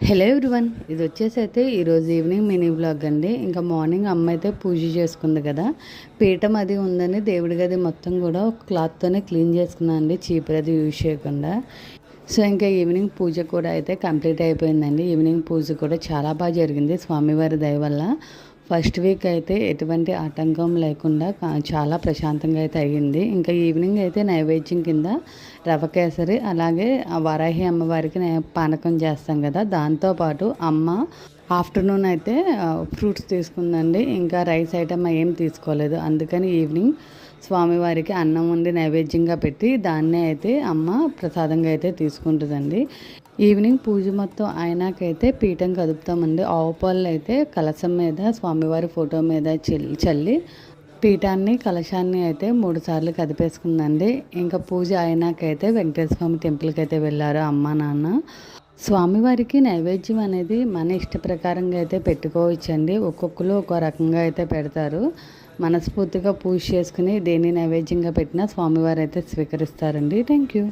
Hello everyone, ఇది వచ్చేసి అయితే ఈరోజు ఈవినింగ్ మినీ బ్లాగ్ అండి. ఇంకా మార్నింగ్ అమ్మ అయితే పూజ చేసుకుంది కదా, పీఠం అది ఉందని దేవుడి గది మొత్తం కూడా ఒక క్లాత్తోనే క్లీన్ చేసుకున్నాను అండి, చీపురు అది యూజ్ చేయకుండా. సో ఇంకా ఈవినింగ్ పూజ కూడా అయితే కంప్లీట్ అయిపోయిందండి. ఈవినింగ్ పూజ కూడా చాలా బాగా జరిగింది స్వామివారి దయ వల్ల. ఫస్ట్ వీక్ అయితే ఎటువంటి ఆటంకం లేకుండా చాలా ప్రశాంతంగా అయితే అయ్యింది. ఇంకా ఈవినింగ్ అయితే నైవేద్యం కింద రవ కేసరి, అలాగే వారాహి అమ్మవారికి పానకం చేస్తాం కదా, దాంతోపాటు అమ్మ ఆఫ్టర్నూన్ అయితే ఫ్రూట్స్ తీసుకుందండి. ఇంకా రైస్ ఐటమ్ ఏం తీసుకోలేదు. అందుకని ఈవినింగ్ స్వామివారికి అన్నం వండి నైవేద్యంగా పెట్టి దాన్నే అయితే అమ్మ ప్రసాదంగా అయితే తీసుకుంటుందండి. ఈవినింగ్ పూజ మొత్తం అయినాకైతే పీఠం కదుపుతామండి. ఆవు పాలు అయితే కలశం మీద స్వామివారి ఫోటో మీద చల్లి పీఠాన్ని కలశాన్ని అయితే 3 సార్లు కదిపేసుకుందండి. ఇంకా పూజ అయినాకైతే వెంకటేశ్వర స్వామి టెంపుల్కి అయితే వెళ్ళారు అమ్మ నాన్న. స్వామివారికి నైవేద్యం అనేది మన ఇష్ట ప్రకారంగా అయితే పెట్టుకోవచ్చండి. ఒక్కొక్కరు ఒక్కో రకంగా అయితే పెడతారు. మనస్ఫూర్తిగా పూజ చేసుకుని దేన్ని నైవేద్యంగా పెట్టినా స్వామివారు అయితే స్వీకరిస్తారండి. Thank you.